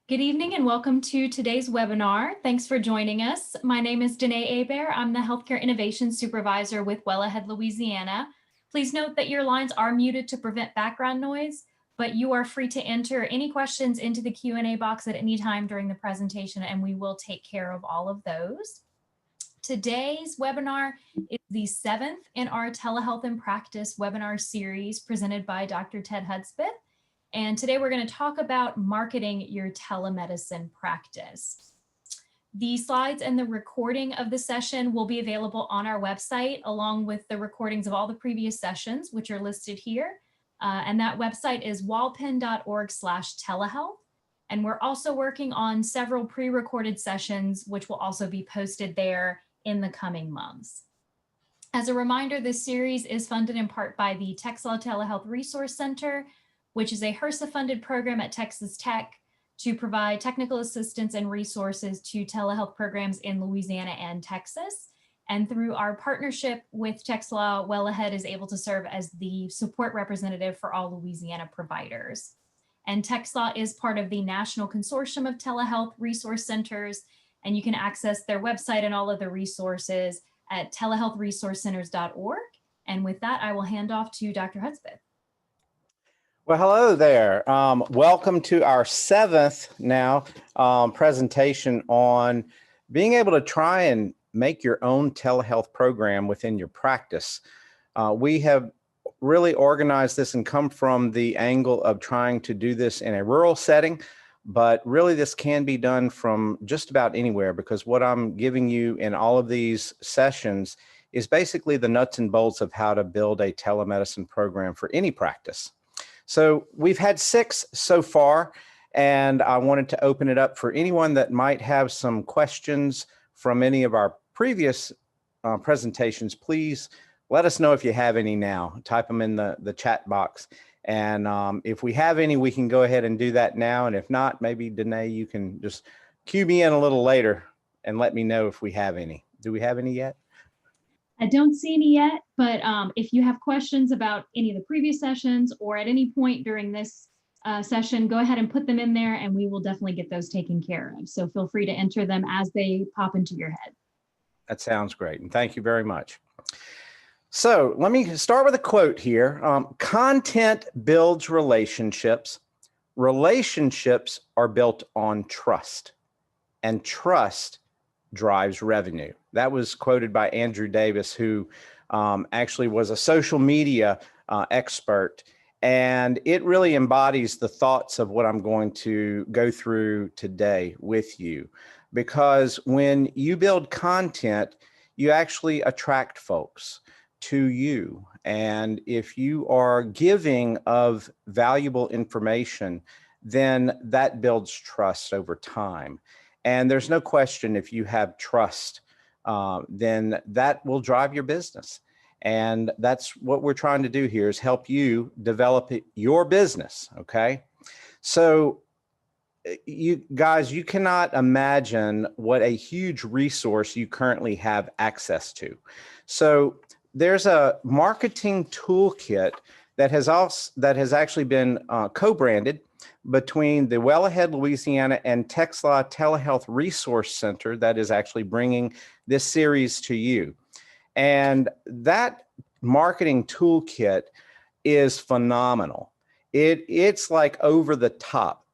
Good evening and welcome to today's webinar. Thanks for joining us. My name is Danae Hebert. I'm the Healthcare Innovation Supervisor with Well-Ahead Louisiana. Please note that your lines are muted to prevent background noise, but you are free to enter any questions into the Q&A box at any time during the presentation, and we will take care of all of those. Today's webinar is the 7th in our Telehealth in Practice webinar series presented by Dr. Ted Hudspeth. And today we're going to talk about marketing your telemedicine practice. The slides and the recording of the session will be available on our website, along with the recordings of all the previous sessions, which are listed here. And that website is walpen.org/telehealth. And we're also working on several pre-recorded sessions, which will also be posted there in the coming months. As a reminder, this series is funded in part by the TxLaw Telehealth Resource Center, which is a HRSA-funded program at Texas Tech to provide technical assistance and resources to telehealth programs in Louisiana and Texas. And through our partnership with TxLaw, Well-Ahead is able to serve as the support representative for all Louisiana providers. And TxLaw is part of the National Consortium of Telehealth Resource Centers, and you can access their website and all of the resources at telehealthresourcecenters.org. And with that, I will hand off to Dr. Hudspeth. Well, hello there. Welcome to our 7th now presentation on being able to try and make your own telehealth program within your practice. We have really organized this and come from the angle of trying to do this in a rural setting, but really this can be done from just about anywhere, because what I'm giving you in all of these sessions is basically the nuts and bolts of how to build a telemedicine program for any practice. So we've had 6 so far, and I wanted to open it up for anyone that might have some questions from any of our previous presentations. Please let us know if you have any now. Type them in the chat box. And if we have any, we can go ahead and do that now. And if not, maybe Danae, you can just cue me in a little later and let me know if we have any. Do we have any yet? I don't see any yet, but if you have questions about any of the previous sessions or at any point during this session, go ahead and put them in there and we will definitely get those taken care of. So feel free to enter them as they pop into your head. That sounds great. And thank you very much. So let me start with a quote here. Content builds relationships. Relationships are built on trust, and trust drives revenue. That was quoted by Andrew Davis, who actually was a social media expert. And it really embodies the thoughts of what I'm going to go through today with you. Because when you build content, you actually attract folks to you. And if you are giving of valuable information, then that builds trust over time. And there's no question, if you have trust, then that will drive your business. And that's what we're trying to do here, is help you develop your business, okay? So you guys, you cannot imagine what a huge resource you currently have access to. So there's a marketing toolkit that has actually been co-branded between the Well-Ahead Louisiana and TxLaw Telehealth Resource Center that is actually bringing this series to you. And that marketing toolkit is phenomenal. It's like over the top.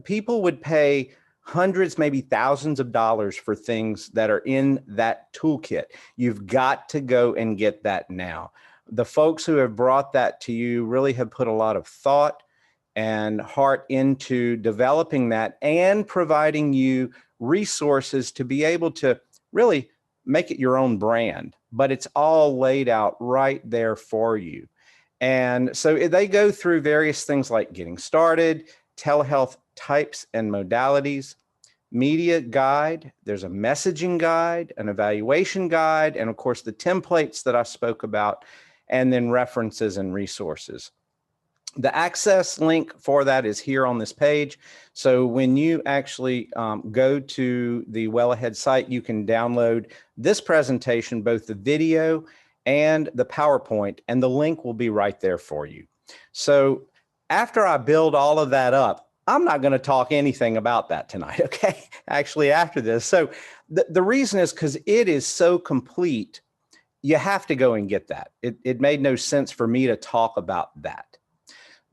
People would pay hundreds, maybe thousands of dollars for things that are in that toolkit. You've got to go and get that now. The folks who have brought that to you really have put a lot of thought and heart into developing that and providing you resources to be able to really make it your own brand, but it's all laid out right there for you. And so they go through various things like getting started, telehealth types and modalities, media guide, there's a messaging guide, an evaluation guide, and of course the templates that I spoke about, and then references and resources. The access link for that is here on this page. So when you actually go to the Well-Ahead site, you can download this presentation, both the video and the PowerPoint, and the link will be right there for you. So after I build all of that up, I'm not going to talk anything about that tonight, okay? Actually, after this. So the reason is because it is so complete, you have to go and get that. It made no sense for me to talk about that.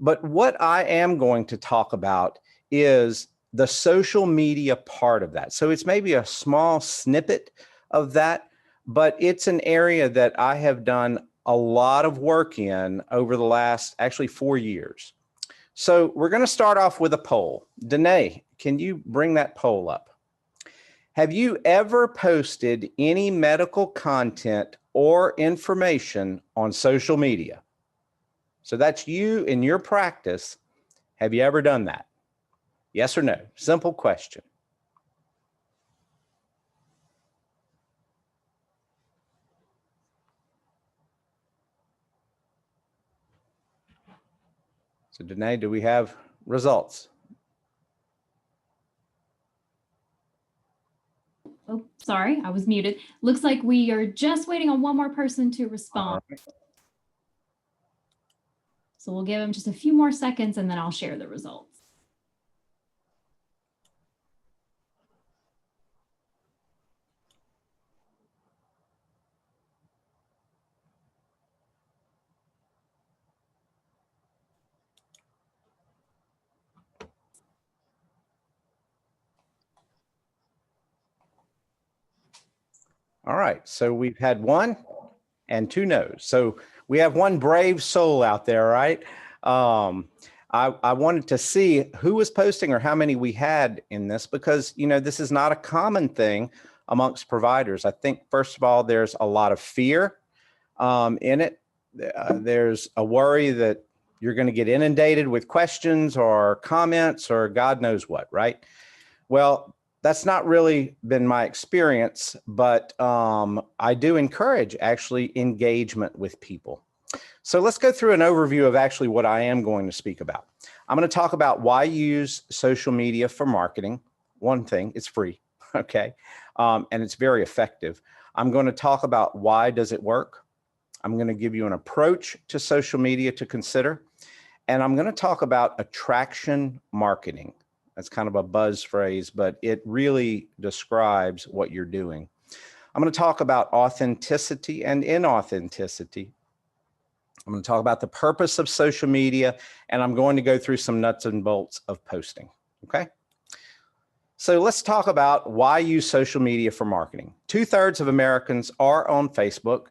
But what I am going to talk about is the social media part of that. So it's maybe a small snippet of that, but it's an area that I have done a lot of work in over the last actually 4 years. So we're going to start off with a poll. Danae, can you bring that poll up? Have you ever posted any medical content or information on social media? So that's you in your practice. Have you ever done that? Yes or no? Simple question. So Danae, do we have results? Oh, sorry, I was muted. Looks like we are just waiting on one more person to respond. Right. So we'll give them just a few more seconds and then I'll share the results. All right, so we've had 1 and 2 no's. So we have one brave soul out there, right? I wanted to see who was posting or how many we had in this because, you know, this is not a common thing amongst providers. I think, first of all, there's a lot of fear in it. There's a worry that you're going to get inundated with questions or comments or God knows what, right? Well, that's not really been my experience, but I do encourage actually engagement with people. So let's go through an overview of actually what I am going to speak about. I'm going to talk about why use social media for marketing. One thing, it's free, okay? And it's very effective. I'm going to talk about why does it work. I'm going to give you an approach to social media to consider. And I'm going to talk about attraction marketing. That's kind of a buzz phrase, but it really describes what you're doing. I'm going to talk about authenticity and inauthenticity. I'm going to talk about the purpose of social media, and I'm going to go through some nuts and bolts of posting, okay? So let's talk about why use social media for marketing. 2/3 of Americans are on Facebook,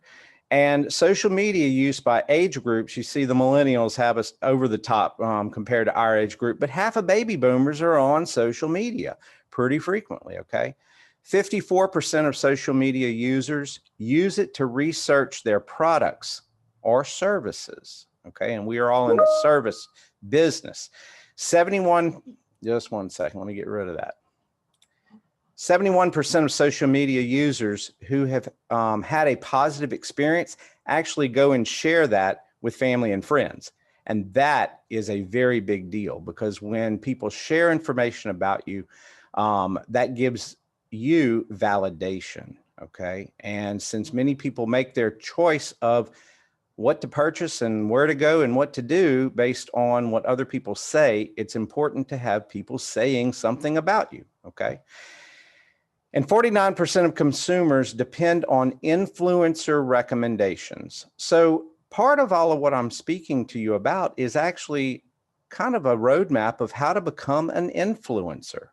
and social media use by age groups, you see the millennials have us over the top compared to our age group, but half of baby boomers are on social media pretty frequently, okay? 54% of social media users use it to research their products or services, okay? And we are all in the service business. 71, just one second, let me get rid of that. 71% of social media users who have had a positive experience actually go and share that with family and friends. And that is a very big deal because when people share information about you, that gives you validation, okay? And since many people make their choice of what to purchase and where to go and what to do based on what other people say, it's important to have people saying something about you, okay? And 49% of consumers depend on influencer recommendations. So part of all of what I'm speaking to you about is actually kind of a roadmap of how to become an influencer.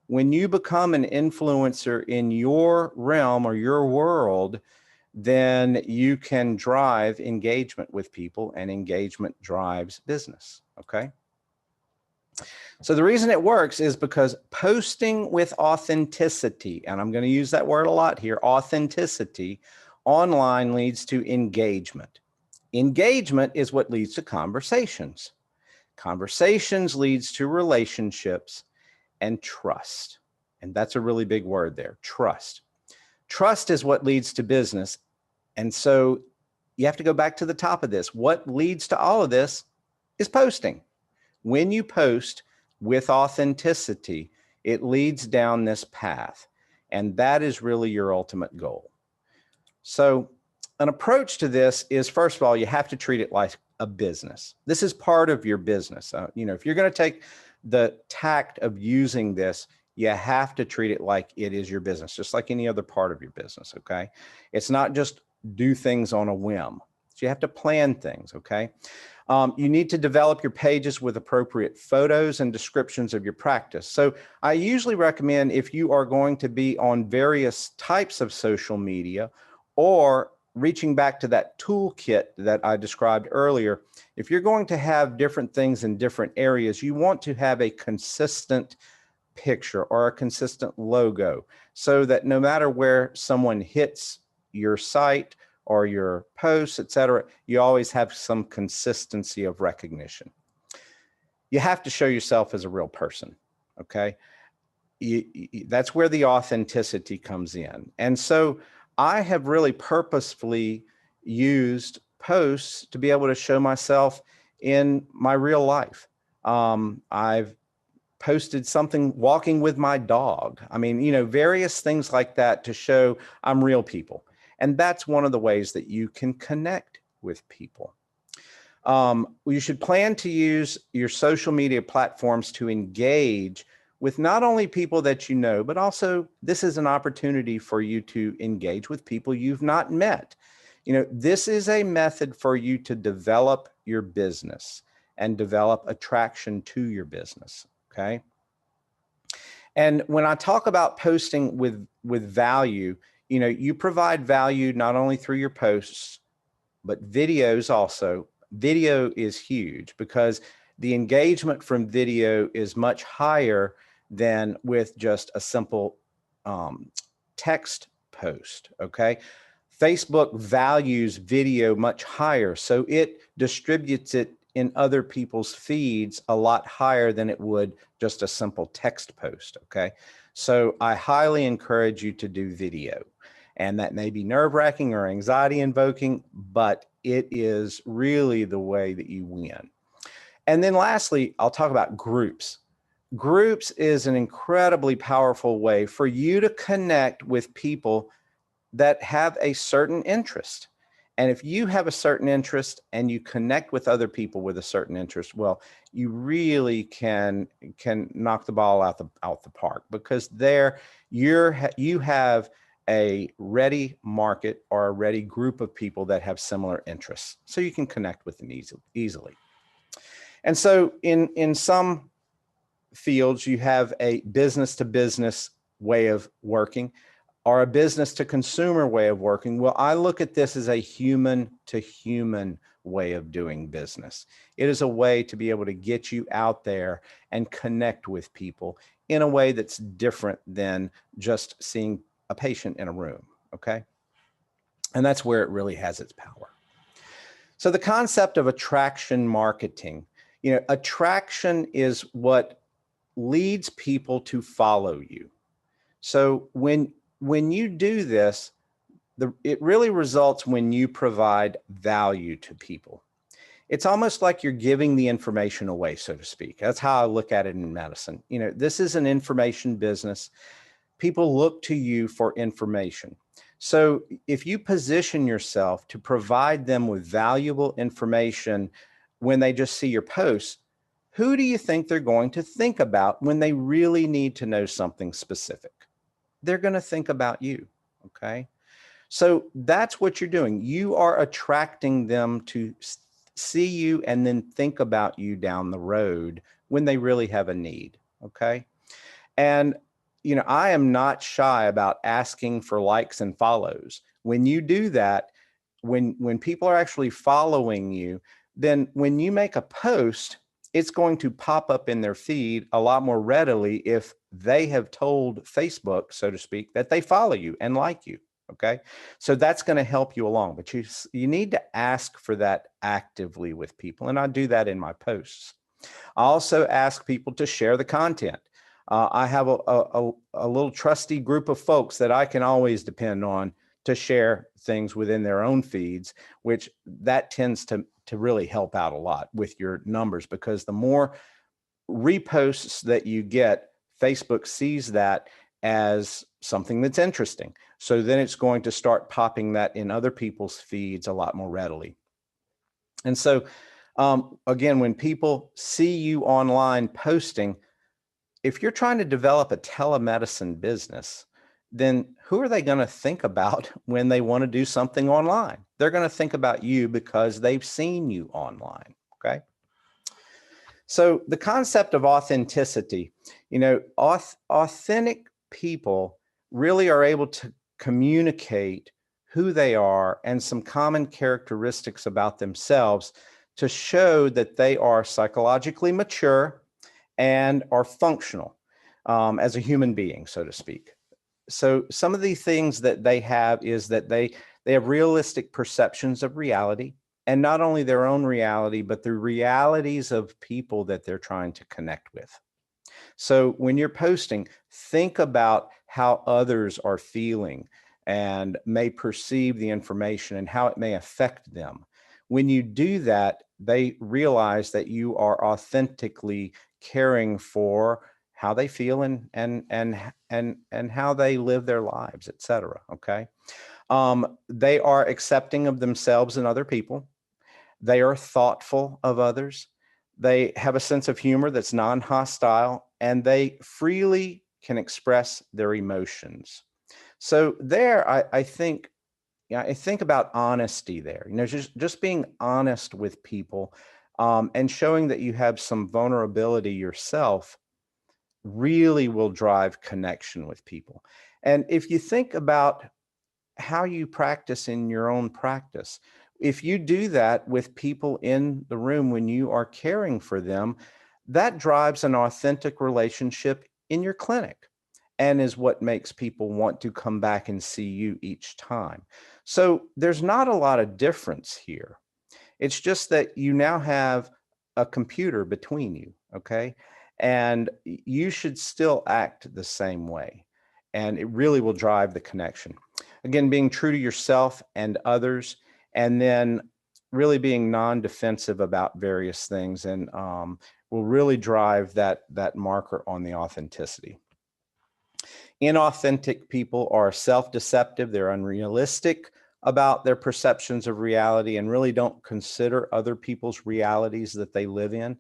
When you become an influencer in your realm or your world, then you can drive engagement with people, and engagement drives business, okay? So the reason it works is because posting with authenticity, and I'm going to use that word a lot here, authenticity, online leads to engagement. Engagement is what leads to conversations. Conversations leads to relationships and trust. And that's a really big word there, trust. Trust is what leads to business. And so you have to go back to the top of this. What leads to all of this is posting. When you post with authenticity, it leads down this path. And that is really your ultimate goal. So an approach to this is, first of all, you have to treat it a business. This is part of your business. If you're going to take the tact of using this, you have to treat it like it is your business, just like any other part of your business, okay? It's not just do things on a whim. So you have to plan things, okay? You need to develop your pages with appropriate photos and descriptions of your practice. So I usually recommend, if you are going to be on various types of social media, or reaching back to that toolkit that I described earlier, if you're going to have different things in different areas, you want to have a consistent picture or a consistent logo, so that no matter where someone hits your site or your posts, etc., you always have some consistency of recognition. You have to show yourself as a real person, okay? That's where the authenticity comes in. And so I have really purposefully used posts to be able to show myself in my real life. I've posted something walking with my dog. I mean, various things like that to show I'm real people. And that's one of the ways that you can connect with people. You should plan to use your social media platforms to engage with not only people that you know, but also this is an opportunity for you to engage with people you've not met. This is a method for you to develop your business and develop attraction to your business, okay? And when I talk about posting with value, you provide value not only through your posts, but videos also. Video is huge because the engagement from video is much higher than with just a simple text post, okay? Facebook values video much higher, so it distributes it in other people's feeds a lot higher than it would just a simple text post, okay? So I highly encourage you to do video. And that may be nerve-wracking or anxiety-invoking, but it is really the way that you win. And then lastly, I'll talk about groups. Groups is an incredibly powerful way for you to connect with people that have a certain interest. And if you have a certain interest and you connect with other people with a certain interest, well, you really can knock the ball out the park, because there you have a ready market or a ready group of people that have similar interests, so you can connect with them easily. And so in some fields, you have a business to business way of working or a business to consumer way of working. Well, I look at this as a human to human way of doing business. It is a way to be able to get you out there and connect with people in a way that's different than just seeing a patient in a room, okay? And that's where it really has its power. So the concept of attraction marketing, attraction is what leads people to follow you. So when you do this, it really results when you provide value to people. It's almost like you're giving the information away, so to speak. That's how I look at it in medicine. This is an information business. People look to you for information. So if you position yourself to provide them with valuable information when they just see your posts, who do you think they're going to think about when they really need to know something specific? They're going to think about you, okay? So that's what you're doing. You are attracting them to see you and then think about you down the road when they really have a need, okay? And I am not shy about asking for likes and follows. When you do that, when people are actually following you, then when you make a post, it's going to pop up in their feed a lot more readily if they have told Facebook, so to speak, that they follow you and like you, okay? So that's going to help you along, but you need to ask for that actively with people, and I do that in my posts. I also ask people to share the content. I have a little trusty group of folks that I can always depend on to share things within their own feeds, which that tends to really help out a lot with your numbers, because the more reposts that you get, Facebook sees that as something that's interesting. So then it's going to start popping that in other people's feeds a lot more readily. And so, again, when people see you online posting, if you're trying to develop a telemedicine business, then who are they going to think about when they want to do something online? They're going to think about you because they've seen you online. Okay. So the concept of authenticity, authentic people really are able to communicate who they are and some common characteristics about themselves to show that they are psychologically mature and are functional as a human being, so to speak. So some of the things that they have is that they have realistic perceptions of reality, and not only their own reality, but the realities of people that they're trying to connect with. So when you're posting, think about how others are feeling and may perceive the information and how it may affect them. When you do that, they realize that you are authentically caring for how they feel and how they live their lives, et cetera. Okay. They are accepting of themselves and other people. They are thoughtful of others. They have a sense of humor that's non-hostile, and they freely can express their emotions. So there, I think, I think about honesty there. Just being honest with people and showing that you have some vulnerability yourself really will drive connection with people. And if you think about how you practice in your own practice, if you do that with people in the room when you are caring for them, that drives an authentic relationship in your clinic and is what makes people want to come back and see you each time. So there's not a lot of difference here. It's just that you now have a computer between you, okay? And you should still act the same way. And it really will drive the connection. Again, being true to yourself and others, and then really being non-defensive about various things, and will really drive that marker on the authenticity. Inauthentic people are self-deceptive, they're unrealistic about their perceptions of reality and really don't consider other people's realities that they live in.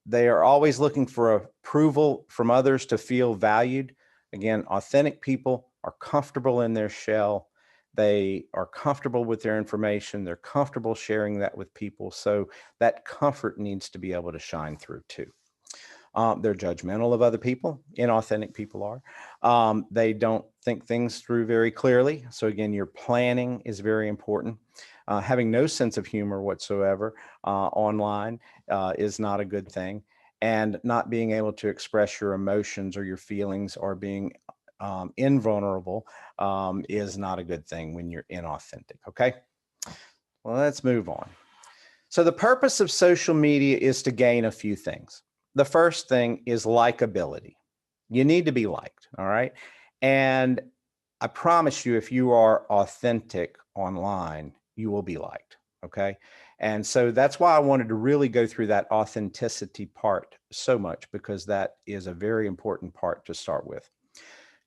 They are always looking for approval from others to feel valued. Again, authentic people are comfortable in their shell. They are comfortable with their information. They're comfortable sharing that with people. So that comfort needs to be able to shine through too. They're judgmental of other people. Inauthentic people are. They don't think things through very clearly. So again, your planning is very important. Having no sense of humor whatsoever online is not a good thing. And not being able to express your emotions or your feelings or being invulnerable is not a good thing when you're inauthentic. Okay, well, let's move on. So the purpose of social media is to gain a few things. The first thing is likability. You need to be liked, all right? And I promise you, if you are authentic online, you will be liked, okay? And so that's why I wanted to really go through that authenticity part so much, because that is a very important part to start with.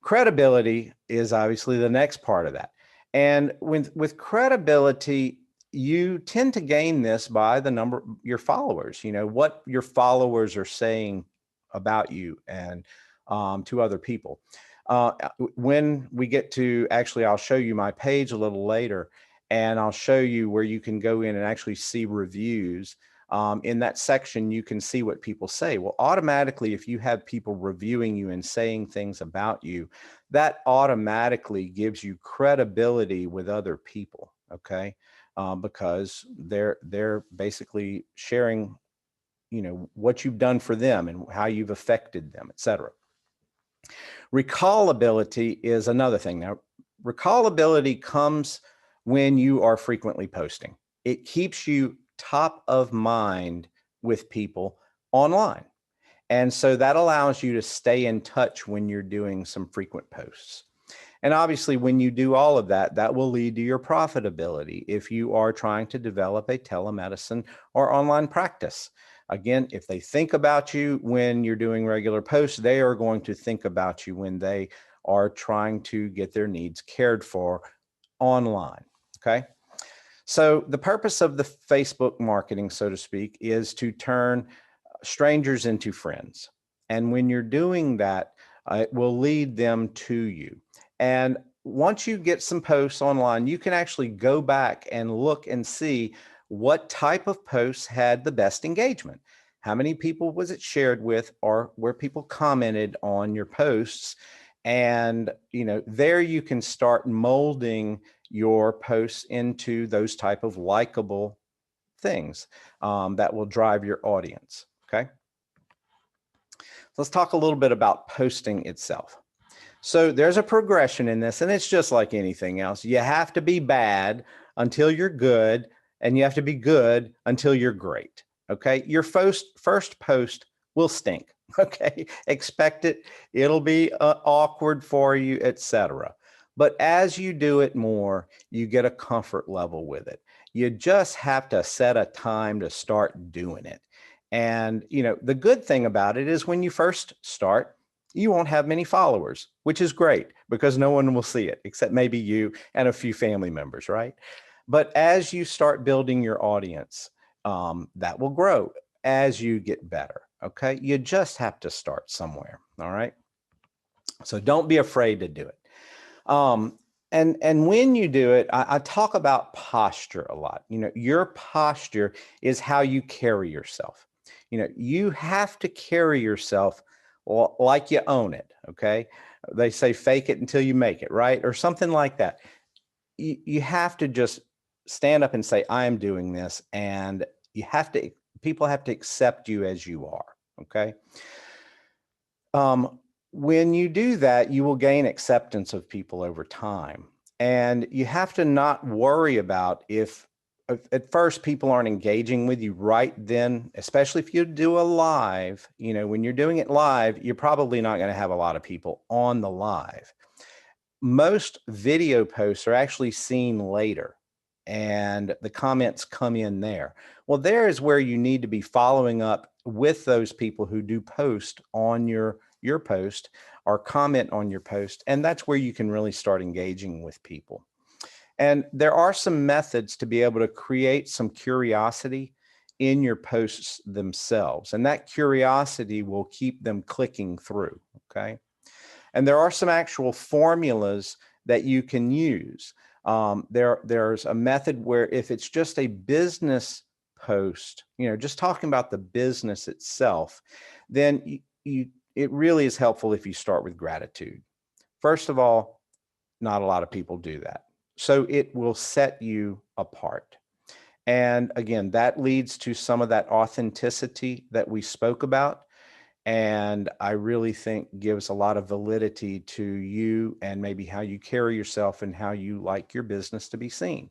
Credibility is obviously the next part of that. And with credibility, you tend to gain this by the number of your followers, what your followers are saying about you and to other people. When we get to, actually, I'll show you my page a little later, and I'll show you where you can go in and actually see reviews. In that section, you can see what people say. Well, automatically, if you have people reviewing you and saying things about you, that automatically gives you credibility with other people, okay? Because they're basically sharing, what you've done for them and how you've affected them, et cetera. Recallability is another thing. Now, recallability comes when you are frequently posting. It keeps you top of mind with people online. And so that allows you to stay in touch when you're doing some frequent posts. And obviously, when you do all of that, that will lead to your profitability if you are trying to develop a telemedicine or online practice. Again, if they think about you when you're doing regular posts, they are going to think about you when they are trying to get their needs cared for online, okay? So the purpose of the Facebook marketing, so to speak, is to turn strangers into friends. And when you're doing that, it will lead them to you. And once you get some posts online, you can actually go back and look and see what type of posts had the best engagement. How many people was it shared with, or where people commented on your posts? And there you can start molding your posts into those type of likable things that will drive your audience. Okay. Let's talk a little bit about posting itself. So there's a progression in this, and it's just like anything else. You have to be bad until you're good, and you have to be good until you're great. Okay. Your first post will stink. Okay. Expect it. It'll be awkward for you, etc. But as you do it more, you get a comfort level with it. You just have to set a time to start doing it. And, the good thing about it is when you first start, you won't have many followers, which is great because no one will see it except maybe you and a few family members, right? But as you start building your audience, that will grow as you get better. Okay. You just have to start somewhere. All right. So don't be afraid to do it. And when you do it, I talk about posture a lot. Your posture is how you carry yourself. You have to carry yourself like you own it. Okay. They say fake it until you make it, right? Or something like that. You have to just stand up and say, I am doing this. And people have to accept you as you are. Okay. When you do that, you will gain acceptance of people over time. And you have to not worry about if at first people aren't engaging with you right then, especially if you do a live, when you're doing it live, you're probably not going to have a lot of people on the live. Most video posts are actually seen later and the comments come in there. Well, there is where you need to be following up with those people who do post on your post or comment on your post. And that's where you can really start engaging with people. And there are some methods to be able to create some curiosity in your posts themselves. And that curiosity will keep them clicking through. Okay. And there are some actual formulas that you can use. There's a method where if it's just a business post, just talking about the business itself, then it really is helpful if you start with gratitude. First of all, not a lot of people do that. So it will set you apart. And again, that leads to some of that authenticity that we spoke about. And I really think gives a lot of validity to you and maybe how you carry yourself and how you like your business to be seen.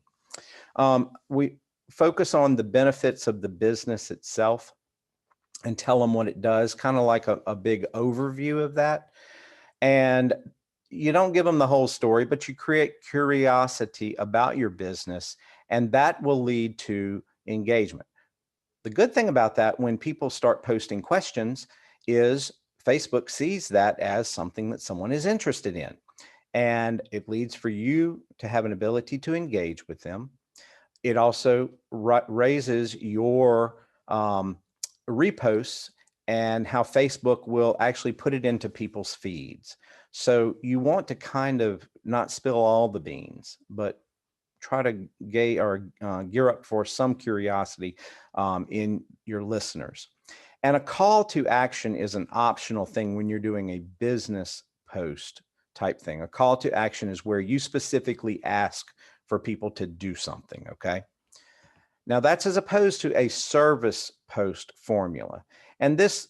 We focus on the benefits of the business itself and tell them what it does, kind of like a big overview of that. And you don't give them the whole story, but you create curiosity about your business, and that will lead to engagement. The good thing about that, when people start posting questions, is Facebook sees that as something that someone is interested in. And it leads for you to have an ability to engage with them. It also raises your reposts and how Facebook will actually put it into people's feeds. So you want to kind of not spill all the beans, but try to gear up for some curiosity in your listeners. And a call to action is an optional thing when you're doing a business post type thing. A call to action is where you specifically ask for people to do something, okay? Now that's as opposed to a service post formula. And this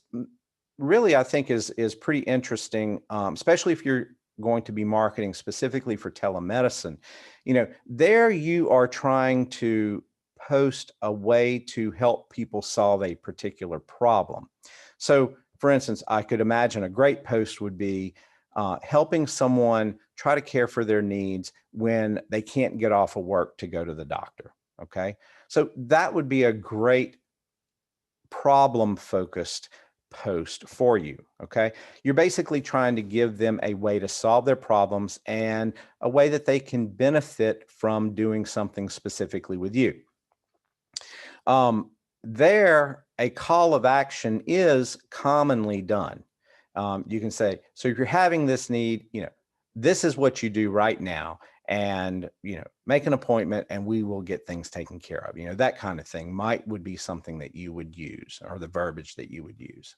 really, I think, is pretty interesting, especially if you're going to be marketing specifically for telemedicine. There you are trying to post a way to help people solve a particular problem. So for instance, I could imagine a great post would be helping someone try to care for their needs when they can't get off of work to go to the doctor. Okay. So that would be a great problem-focused post for you. Okay. You're basically trying to give them a way to solve their problems and a way that they can benefit from doing something specifically with you. There, a call of action is commonly done. You can say, so if you're having this need, this is what you do right now, and make an appointment and we will get things taken care of. That kind of thing would be something that you would use, or the verbiage that you would use.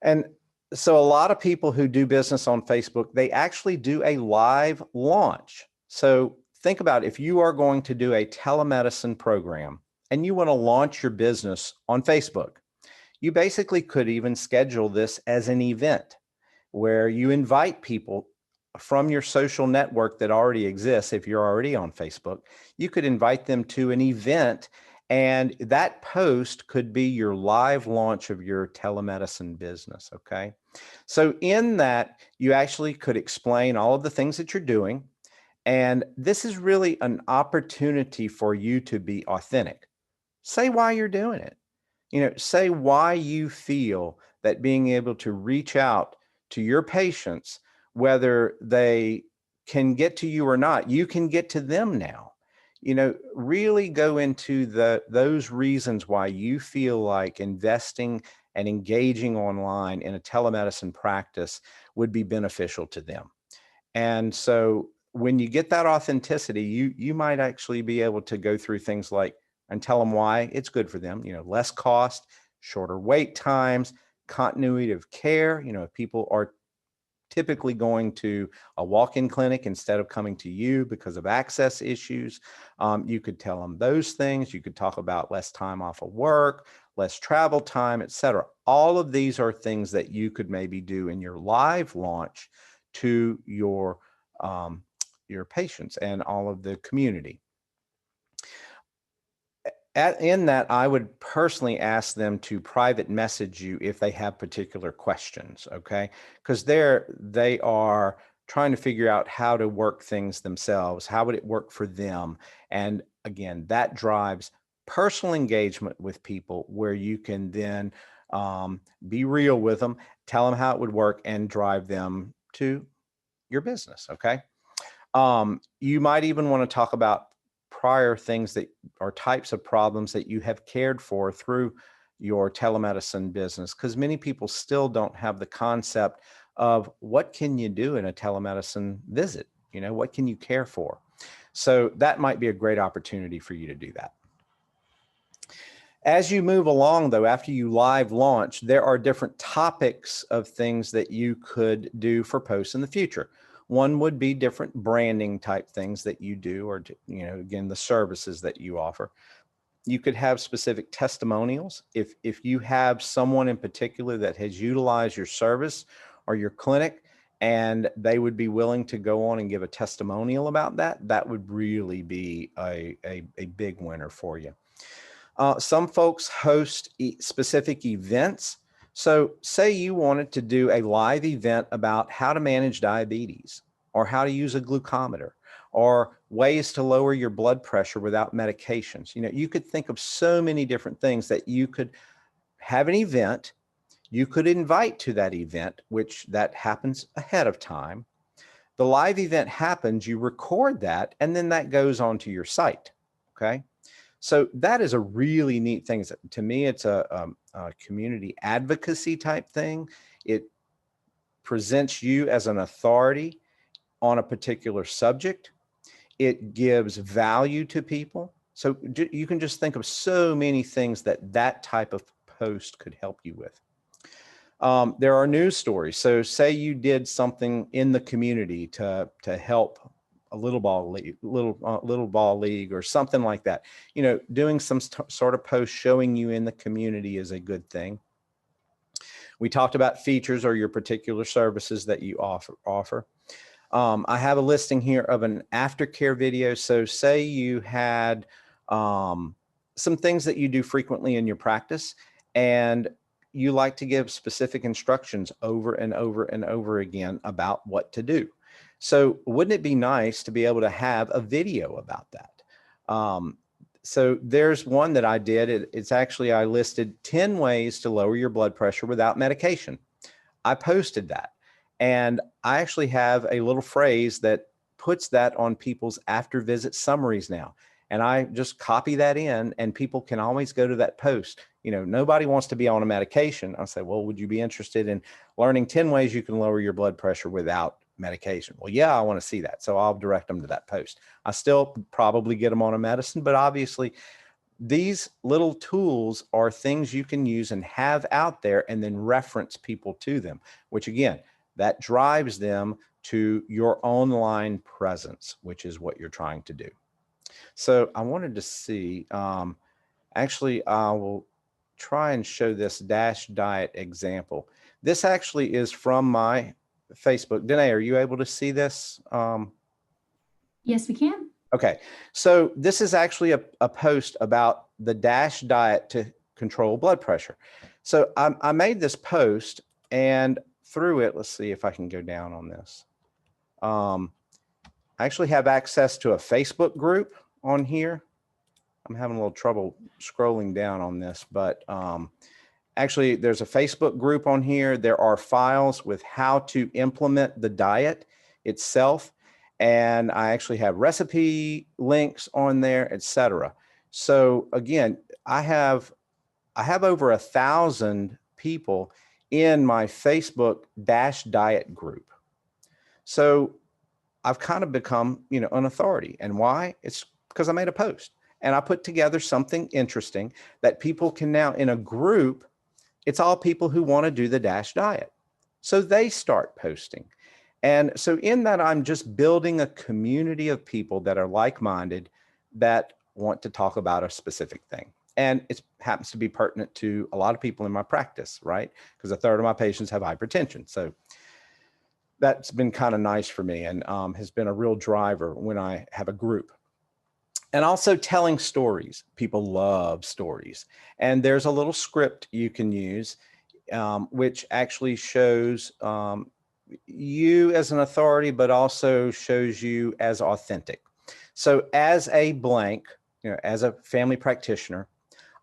And so a lot of people who do business on Facebook, they actually do a live launch. So think about if you are going to do a telemedicine program and you want to launch your business on Facebook, you basically could even schedule this as an event where you invite people from your social network that already exists. If you're already on Facebook, you could invite them to an event, and that post could be your live launch of your telemedicine business. Okay. So in that, you actually could explain all of the things that you're doing. And this is really an opportunity for you to be authentic. Say why you're doing it. Say why you feel that being able to reach out to your patients, whether they can get to you or not, you can get to them now. Really go into those reasons why you feel like investing and engaging online in a telemedicine practice would be beneficial to them. And so when you get that authenticity, you might actually be able to go through things like and tell them why it's good for them, less cost, shorter wait times, continuity of care. If people are typically going to a walk-in clinic instead of coming to you because of access issues, you could tell them those things. You could talk about less time off of work, less travel time, etc. All of these are things that you could maybe do in your live launch to your patients and all of the community. In that, I would personally ask them to private message you if they have particular questions, okay? Because they are trying to figure out how to work things themselves. How would it work for them? And again, that drives personal engagement with people where you can then be real with them, tell them how it would work, and drive them to your business, okay? You might even want to talk about prior things that are types of problems that you have cared for through your telemedicine business, because many people still don't have the concept of what can you do in a telemedicine visit? What can you care for? So that might be a great opportunity for you to do that. As you move along, though, after you live launch, there are different topics of things that you could do for posts in the future. One would be different branding type things that you do, or, again, the services that you offer. You could have specific testimonials. If you have someone in particular that has utilized your service or your clinic, and they would be willing to go on and give a testimonial about that, that would really be a big winner for you. Some folks host specific events. So say you wanted to do a live event about how to manage diabetes, or how to use a glucometer, or ways to lower your blood pressure without medications. You could think of so many different things that you could have an event. You could invite to that event, which that happens ahead of time. The live event happens, you record that, and then that goes onto your site, okay? So that is a really neat thing. To me, it's a community advocacy type thing. It presents you as an authority on a particular subject. It gives value to people. So you can just think of so many things that type of post could help you with. There are news stories. So say you did something in the community to help a little ball league or something like that. Doing some sort of post showing you in the community is a good thing. We talked about features or your particular services that you offer. I have a listing here of an aftercare video. So say you had some things that you do frequently in your practice, and you like to give specific instructions over and over and over again about what to do. So wouldn't it be nice to be able to have a video about that? so there's one that I did. It's actually, I listed 10 ways to lower your blood pressure without medication. I posted that. And I actually have a little phrase that puts that on people's after visit summaries now. And I just copy that in, and people can always go to that post. Nobody wants to be on a medication. I say, well, would you be interested in learning 10 ways you can lower your blood pressure without medication? Well, yeah, I want to see that. So I'll direct them to that post. I still probably get them on a medicine, but obviously these little tools are things you can use and have out there, and then reference people to them, which again, that drives them to your online presence, which is what you're trying to do. So I wanted to see, actually, I will try and show this DASH diet example. This actually is from my Facebook. Danae, are you able to see this? Yes, we can. Okay, so this is actually a post about the DASH diet to control blood pressure. So I made this post, and through it, let's see if I can go down on this. I actually have access to a Facebook group on here. I'm having a little trouble scrolling down on this, but actually there's a Facebook group on here. There are files with how to implement the diet itself. And I actually have recipe links on there, etc. So again, I have over 1,000 people in my Facebook DASH diet group. So I've kind of become, an authority. And why? It's because I made a post and I put together something interesting that people can now, in a group, it's all people who want to do the DASH diet. So they start posting. And so in that, I'm just building a community of people that are like-minded that want to talk about a specific thing. And it happens to be pertinent to a lot of people in my practice, right? Because 1/3 of my patients have hypertension. So that's been kind of nice for me, and has been a real driver when I have a group. And also telling stories. People love stories. And there's a little script you can use, which actually shows you as an authority, but also shows you as authentic. So as a blank, as a family practitioner,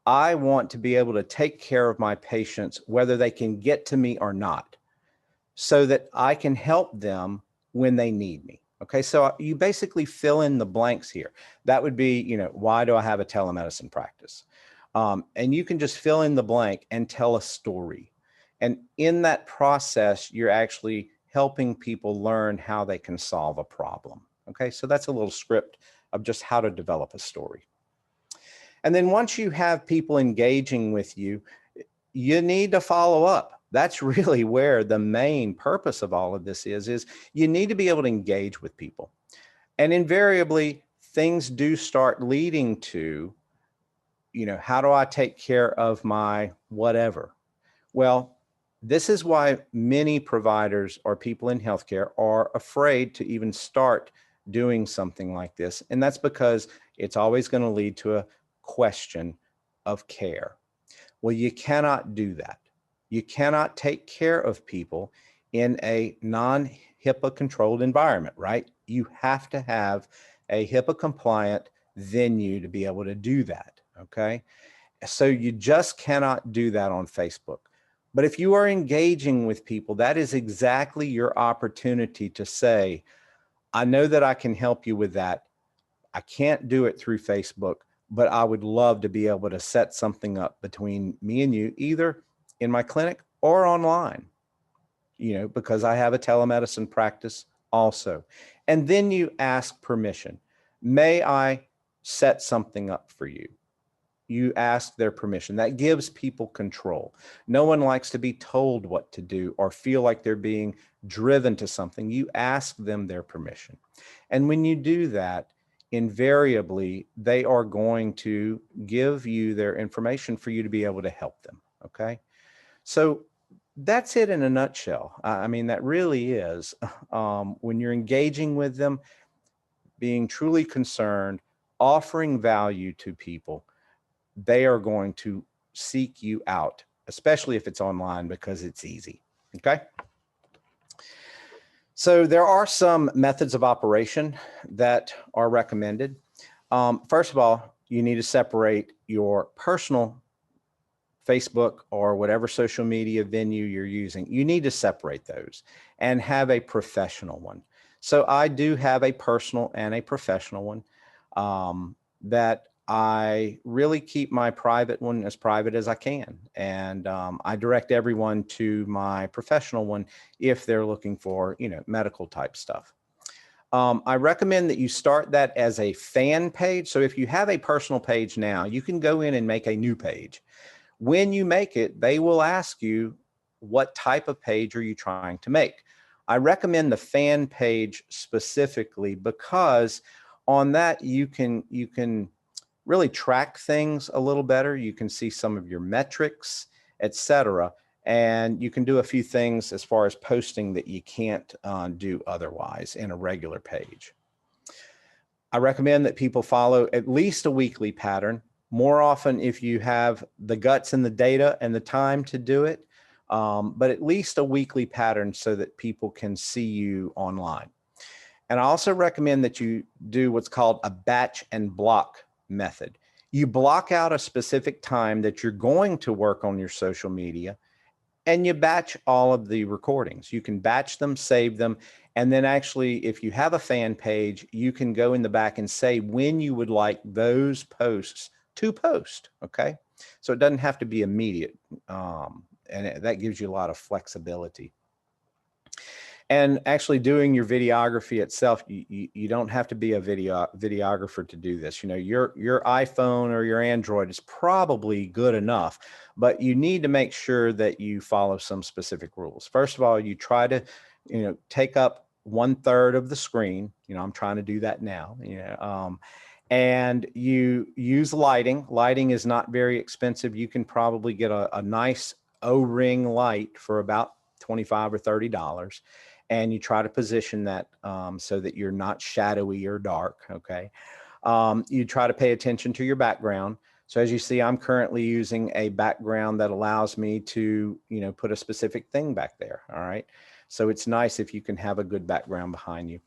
I want to be able to take care of my patients, whether they can get to me or not, so that I can help them when they need me. Okay, so you basically fill in the blanks here. That would be, why do I have a telemedicine practice? And you can just fill in the blank and tell a story. And in that process, you're actually helping people learn how they can solve a problem. Okay, so that's a little script of just how to develop a story. And then once you have people engaging with you, you need to follow up. That's really where the main purpose of all of this is you need to be able to engage with people. And invariably, things do start leading to, how do I take care of my whatever? Well, this is why many providers or people in healthcare are afraid to even start doing something like this. And that's because it's always going to lead to a question of care. Well, you cannot do that. You cannot take care of people in a non-HIPAA controlled environment, right? You have to have a HIPAA compliant venue to be able to do that, okay? So you just cannot do that on Facebook. But if you are engaging with people, that is exactly your opportunity to say, I know that I can help you with that. I can't do it through Facebook, but I would love to be able to set something up between me and you, either in my clinic or online, because I have a telemedicine practice also. And then you ask permission. May I set something up for you? You ask their permission. That gives people control. No one likes to be told what to do or feel like they're being driven to something. You ask them their permission. And when you do that, invariably, they are going to give you their information for you to be able to help them, okay? So that's it in a nutshell. I mean, that really is, when you're engaging with them, being truly concerned, offering value to people, they are going to seek you out, especially if it's online, because it's easy, okay? So there are some methods of operation that are recommended. First of all, you need to separate your personal Facebook or whatever social media venue you're using. You need to separate those and have a professional one. So I do have a personal and a professional one that I really keep my private one as private as I can. And I direct everyone to my professional one if they're looking for, medical type stuff. I recommend that you start that as a fan page. So if you have a personal page now, you can go in and make a new page. When you make it, they will ask you, what type of page are you trying to make? I recommend the fan page specifically because on that you can really track things a little better. You can see some of your metrics, etc. And you can do a few things as far as posting that you can't do otherwise in a regular page. I recommend that people follow at least a weekly pattern. More often if you have the guts and the data and the time to do it, but at least a weekly pattern so that people can see you online. And I also recommend that you do what's called a batch and block method. You block out a specific time that you're going to work on your social media, and you batch all of the recordings. You can batch them, save them, and then actually, if you have a fan page, you can go in the back and say when you would like those posts to post, okay? So it doesn't have to be immediate, and that gives you a lot of flexibility. And actually doing your videography itself, you don't have to be a videographer to do this. Your iPhone or your Android is probably good enough, but you need to make sure that you follow some specific rules. First of all, you try to, take up 1/3 of the screen. I'm trying to do that now, and you use lighting. Lighting is not very expensive. You can probably get a nice O-ring light for about $25 or $30. And you try to position that so that you're not shadowy or dark, okay? You try to pay attention to your background. So as you see, I'm currently using a background that allows me to, put a specific thing back there, all right? So it's nice if you can have a good background behind you.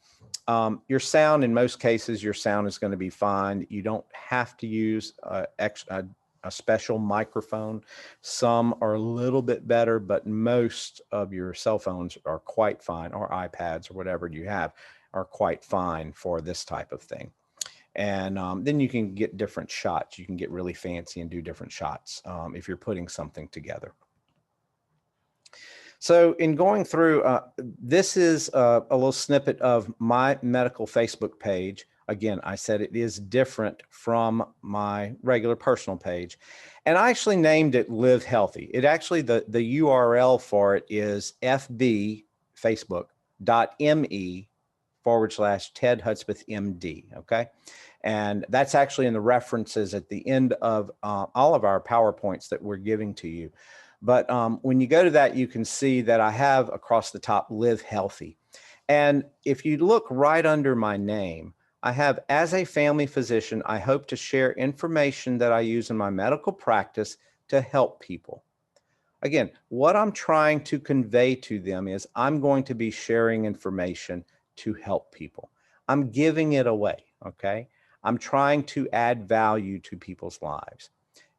Your sound, in most cases, your sound is going to be fine. You don't have to use a special microphone. Some are a little bit better, but most of your cell phones are quite fine, or iPads or whatever you have are quite fine for this type of thing. And then you can get different shots. You can get really fancy and do different shots if you're putting something together. So in going through, this is a little snippet of my medical Facebook page. Again, I said it is different from my regular personal page. And I actually named it Live Healthy. It actually, the URL for it is fbfacebook.me/Ted Hudspeth MD, okay? And that's actually in the references at the end of all of our PowerPoints that we're giving to you. But when you go to that, you can see that I have across the top, Live Healthy. And if you look right under my name, I have, as a family physician, I hope to share information that I use in my medical practice to help people. Again, what I'm trying to convey to them is I'm going to be sharing information to help people. I'm giving it away, okay? I'm trying to add value to people's lives.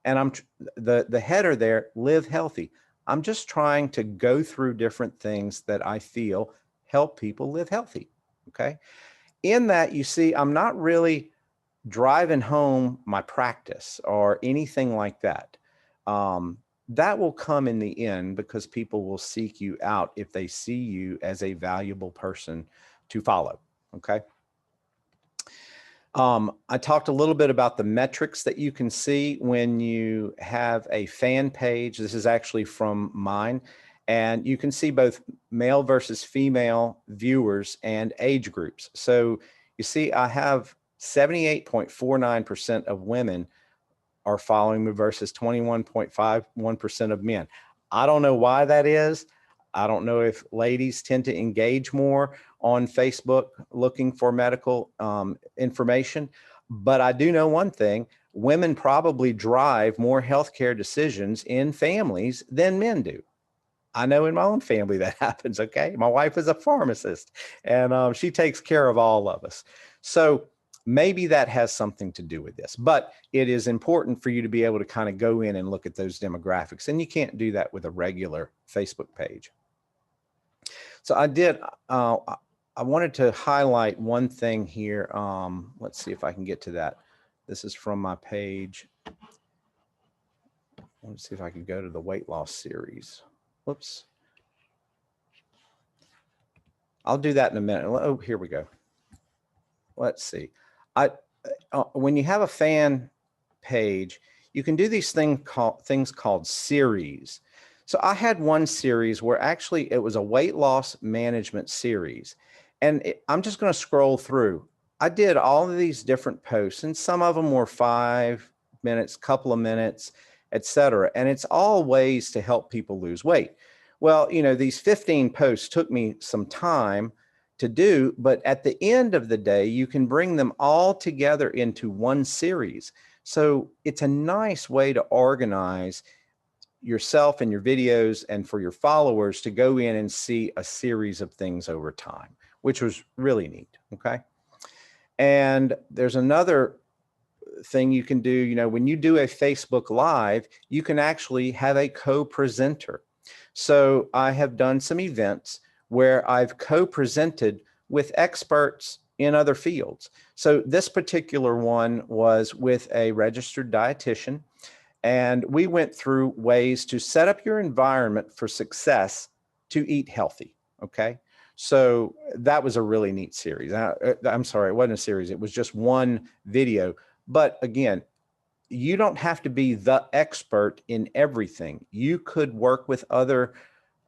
And the header there, Live Healthy. I'm just trying to go through different things that I feel help people live healthy, okay? In that, you see, I'm not really driving home my practice or anything like that. That will come in the end because people will seek you out if they see you as a valuable person to follow, okay? I talked a little bit about the metrics that you can see when you have a fan page. This is actually from mine. And you can see both male versus female viewers and age groups. So you see, I have 78.49% of women are following me versus 21.51% of men. I don't know why that is. I don't know if ladies tend to engage more on Facebook looking for medical information, but I do know one thing: women probably drive more healthcare decisions in families than men do. I know in my own family that happens, okay? My wife is a pharmacist, and she takes care of all of us. So Maybe that has something to do with this, but it is important for you to be able to kind of go in and look at those demographics, and you can't do that with a regular Facebook page. So I wanted to highlight one thing here. Let's see if I can get to that. This is from my page. Let's see if I can go to the weight loss series. Whoops. I'll do that in a minute. Oh, here we go. Let's see. When you have a fan page, you can do these things called series. So I had one series where actually it was a weight loss management series. And I'm just going to scroll through. I did all of these different posts, and some of them were 5 minutes, couple of minutes, etc. And it's all ways to help people lose weight. Well, you know, these 15 posts took me some time to do, but at the end of the day, you can bring them all together into one series. So it's a nice way to organize yourself and your videos, and for your followers to go in and see a series of things over time, which was really neat. Okay. And there's another thing you can do. You know, when you do a Facebook Live, you can actually have a co-presenter. So I have done some events where I've co-presented with experts in other fields. So this particular one was with a registered dietitian, and we went through ways to set up your environment for success to eat healthy. Okay. So that was a really neat series. I'm sorry, it wasn't a series. It was just one video. But again, you don't have to be the expert in everything. You could work with other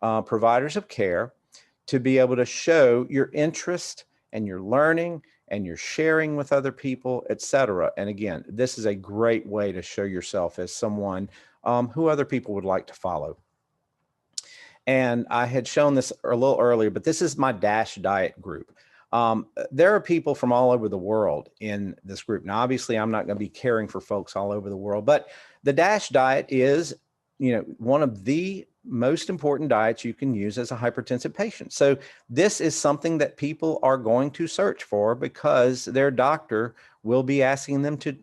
providers of care to be able to show your interest and your learning and your sharing with other people, etc. And again, this is a great way to show yourself as someone who other people would like to follow. And I had shown this a little earlier, but this is my DASH diet group. There are people from all over the world in this group. Now, obviously, I'm not going to be caring for folks all over the world, but the DASH diet is, you know, one of the most important diets you can use as a hypertensive patient. So this is something that people are going to search for because their doctor will be asking them to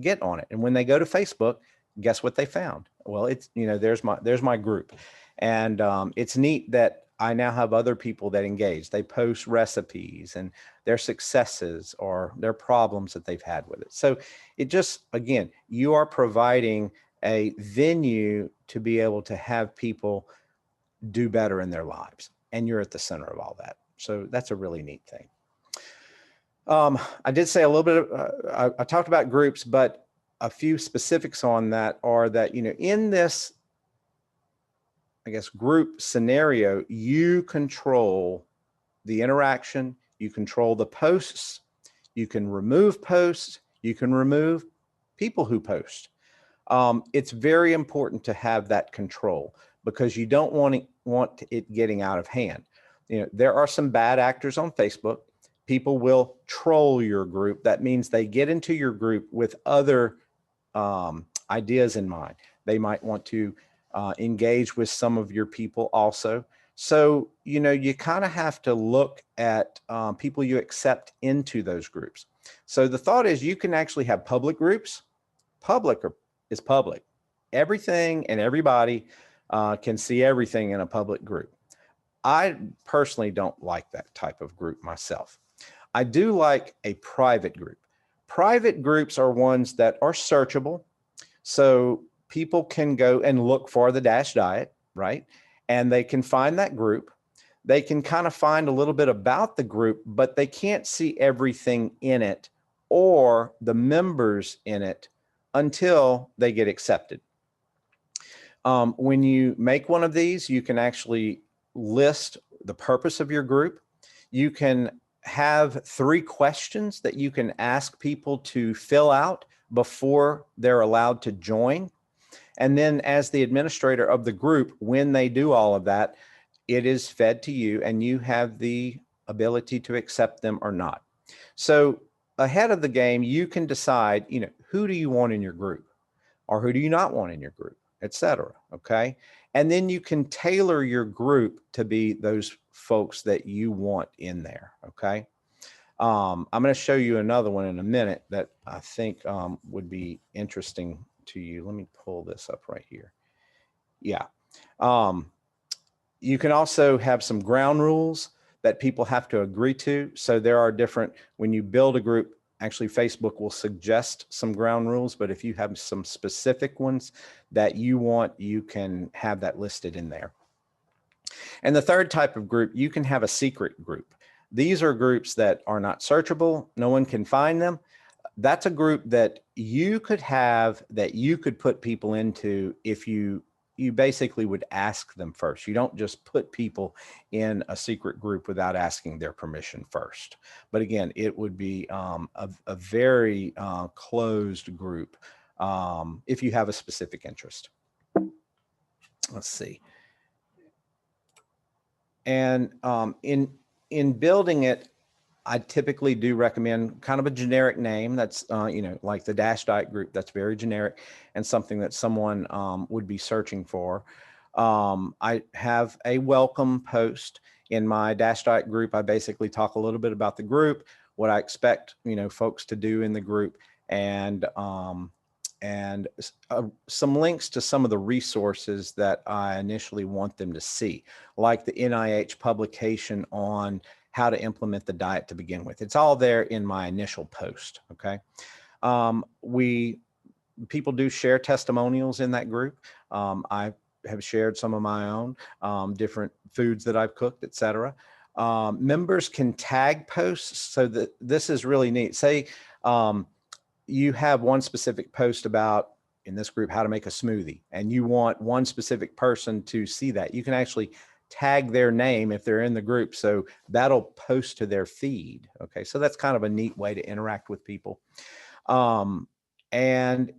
get on it. And when they go to Facebook, guess what they found? Well, it's, you know, there's my group. And it's neat that I now have other people that engage. They post recipes and their successes or their problems that they've had with it. So it just, again, you are providing a venue to be able to have people do better in their lives. And you're at the center of all that. So that's a really neat thing. I did say a little bit of, I talked about groups, but a few specifics on that are that, you know, in this, I guess, group scenario, you control the interaction, you control the posts, you can remove posts, you can remove people who post. It's very important to have that control because you don't want it getting out of hand. You know, there are some bad actors on Facebook. People will troll your group. That means they get into your group with other ideas in mind. They might want to engage with some of your people also. So, you know, you kind of have to look at people you accept into those groups. So the thought is you can actually have public groups. Public is public. Everything and everybody can see everything in a public group. I personally don't like that type of group myself. I do like a private group. Private groups are ones that are searchable. So people can go and look for the DASH diet, right? And they can find that group. They can kind of find a little bit about the group, but they can't see everything in it or the members in it until they get accepted. When you make one of these, you can actually list the purpose of your group. You can have 3 questions that you can ask people to fill out before they're allowed to join. And then as the administrator of the group, when they do all of that, it is fed to you and you have the ability to accept them or not. So ahead of the game, you can decide, you know, who do you want in your group or who do you not want in your group, etc. Okay. And then you can tailor your group to be those folks that you want in there. Okay. I'm going to show you another one in a minute that I think would be interesting to you. Let me pull this up right here. Yeah. You can also have some ground rules that people have to agree to. So there are different, when you build a group, actually Facebook will suggest some ground rules, but if you have some specific ones that you want, you can have that listed in there. And the third type of group, you can have a secret group. These are groups that are not searchable. No one can find them. That's a group that you could have, that you could put people into if you basically would ask them first. You don't just put people in a secret group without asking their permission first. But again, it would be a very closed group if you have a specific interest. Let's see. And in building it, I typically do recommend kind of a generic name that's, like the Dash Diet group, that's very generic and something that someone would be searching for. I have a welcome post in my Dash Diet group. I basically talk a little bit about the group, what I expect, folks to do in the group, and some links to some of the resources that I initially want them to see, like the NIH publication on how to implement the diet to begin with. It's all there in my initial post, okay? People do share testimonials in that group. I have shared some of my own, different foods that I've cooked, etc. Members can tag posts, so that this is really neat. Say, you have one specific post about, in this group, how to make a smoothie, and you want one specific person to see that. You can actually tag their name if they're in the group, so that'll post to their feed. Okay, so that's kind of a neat way to interact with people. And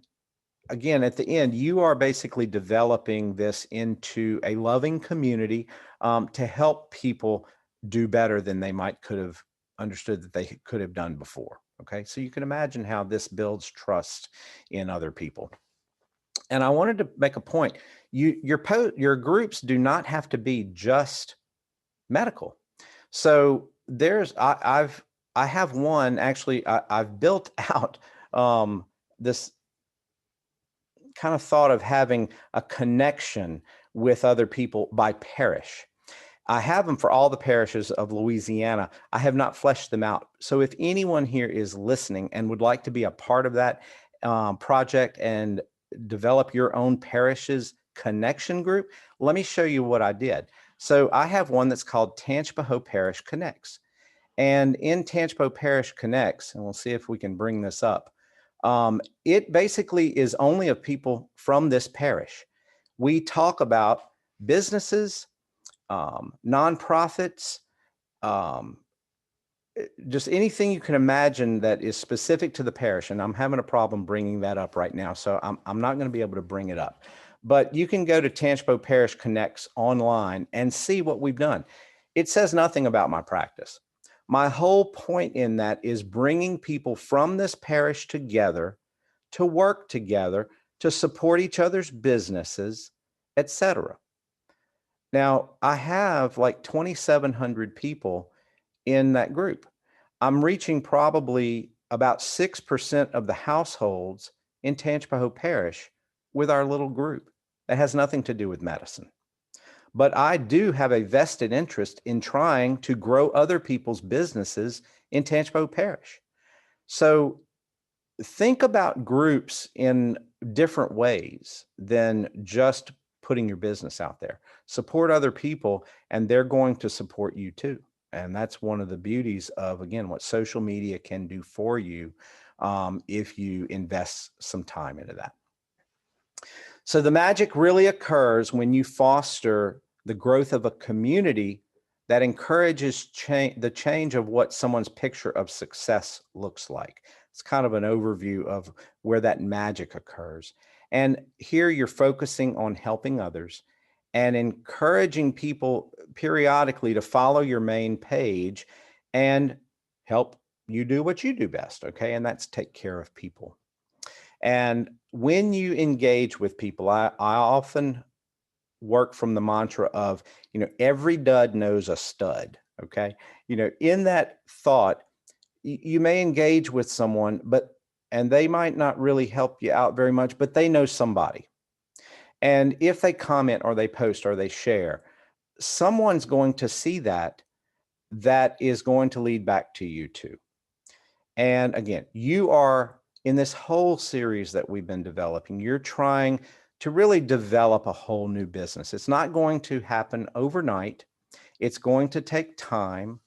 again, at the end, you are basically developing this into a loving community to help people do better than they could have understood that they could have done before. Okay, so you can imagine how this builds trust in other people. And I wanted to make a point. Your groups do not have to be just medical. So I have one, actually. I've built out this kind of thought of having a connection with other people by parish. I have them for all the parishes of Louisiana. I have not fleshed them out. So if anyone here is listening and would like to be a part of that project and develop your own parish's connection group, let me show you what I did. So I have one that's called Tangipahoa Parish Connects. And in Tangipahoa Parish Connects, and we'll see if we can bring this up, it basically is only of people from this parish. We talk about businesses, nonprofits, just anything you can imagine that is specific to the parish. And I'm having a problem bringing that up right now, so I'm not going to be able to bring it up. But you can go to Tangipahoa Parish Connects online and see what we've done. It says nothing about my practice. My whole point in that is bringing people from this parish together to work together, to support each other's businesses, etc. Now, I have like 2,700 people in that group. I'm reaching probably about 6% of the households in Tangipahoa Parish with our little group. That has nothing to do with medicine. But I do have a vested interest in trying to grow other people's businesses in Tangipahoa Parish. So think about groups in different ways than just putting your business out there. Support other people, and they're going to support you too. And that's one of the beauties of, again, what social media can do for you if you invest some time into that. So the magic really occurs when you foster the growth of a community that encourages the change of what someone's picture of success looks like. It's kind of an overview of where that magic occurs. And here you're focusing on helping others and encouraging people periodically to follow your main page and help you do what you do best, okay? And that's take care of people. And when you engage with people, I often work from the mantra of, every dud knows a stud, okay? In that thought, you may engage with someone, and they might not really help you out very much, but they know somebody. And if they comment or they post or they share, someone's going to see that is going to lead back to you too. And again, you are in this whole series that we've been developing, you're trying to really develop a whole new business. It's not going to happen overnight. It's going to take time.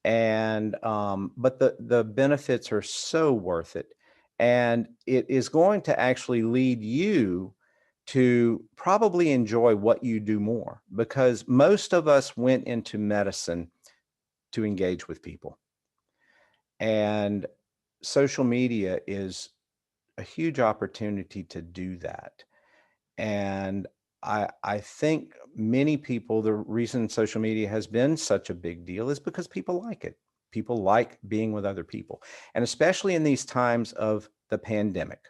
And but the benefits are so worth it. And it is going to actually lead you to probably enjoy what you do more, because most of us went into medicine to engage with people. And social media is a huge opportunity to do that. And I think many people, the reason social media has been such a big deal is because people like it. People like being with other people. And especially in these times of the pandemic,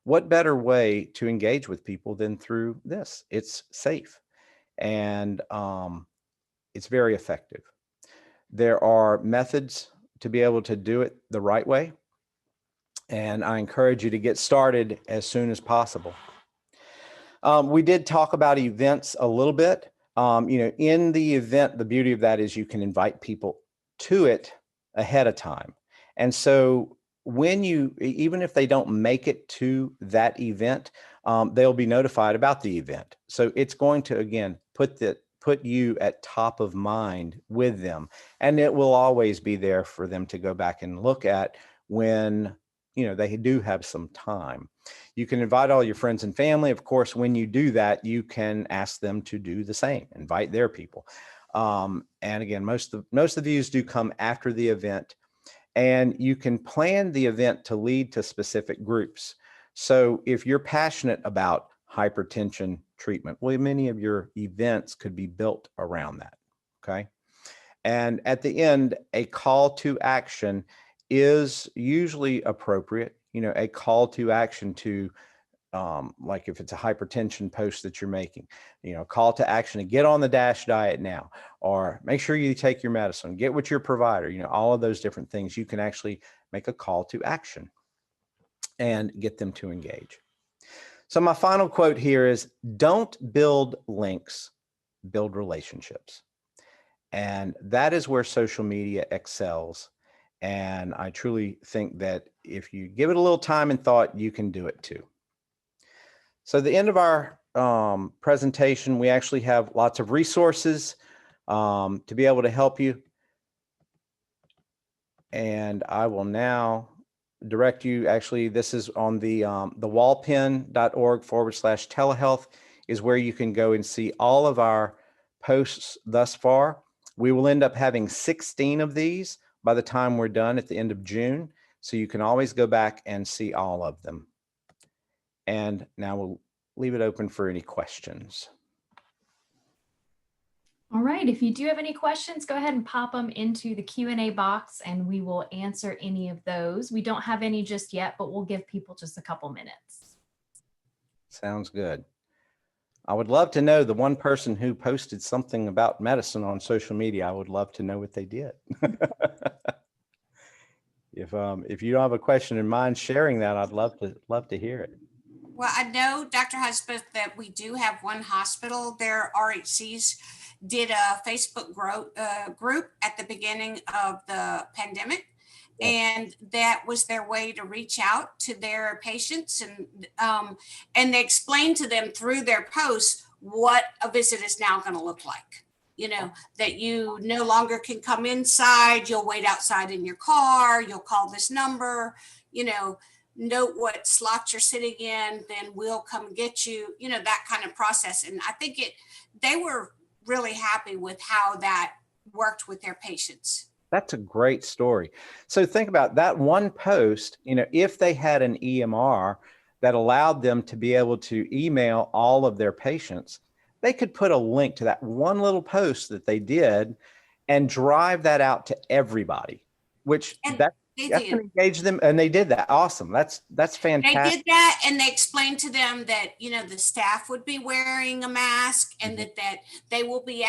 what better way to engage with people than through this? It's safe and it's very effective. There are methods to be able to do it the right way. And I encourage you to get started as soon as possible. We did talk about events a little bit. In the event, the beauty of that is you can invite people to it ahead of time. And so even if they don't make it to that event, they'll be notified about the event. So it's going to, again, put you at top of mind with them. And it will always be there for them to go back and look at when they do have some time. You can invite all your friends and family. Of course, when you do that, you can ask them to do the same, invite their people. And again, most of the views do come after the event, and you can plan the event to lead to specific groups. So if you're passionate about hypertension treatment, well, many of your events could be built around that. Okay. And at the end, a call to action is usually appropriate. A call to action to, like if it's a hypertension post that you're making, call to action to get on the DASH diet now, or make sure you take your medicine, get with your provider, all of those different things. You can actually make a call to action and get them to engage. So my final quote here is, don't build links, build relationships. And that is where social media excels. And I truly think that if you give it a little time and thought, you can do it too. So at the end of our presentation, we actually have lots of resources to be able to help you. And I will now direct you, actually, this is on the walpen.org/telehealth is where you can go and see all of our posts thus far. We will end up having 16 of these by the time we're done at the end of June. So you can always go back and see all of them. And now we'll leave it open for any questions. All right, if you do have any questions, go ahead and pop them into the Q&A box and we will answer any of those. We don't have any just yet, but we'll give people just a couple minutes. Sounds good. I would love to know the one person who posted something about medicine on social media. I would love to know what they did. If you don't have a question in mind sharing that, I'd love to hear it. Well, I know, Dr. Hudspeth, that we do have one hospital. Their RHCs did a Facebook group at the beginning of the pandemic. Yeah. And that was their way to reach out to their patients. And they explained to them through their posts what a visit is now going to look like. That you no longer can come inside. You'll wait outside in your car. You'll call this number, note what slot you're sitting in, then we'll come get you, that kind of process. And I think they were really happy with how that worked with their patients. That's a great story. So think about that one post, if they had an EMR that allowed them to be able to email all of their patients, they could put a link to that one little post that they did and drive that out to everybody, which They You have to did. engage them, and they did that. Awesome. That's They fantastic. did that, and they explained to them that, you know, the staff would be wearing a mask, and Mhm. that they will be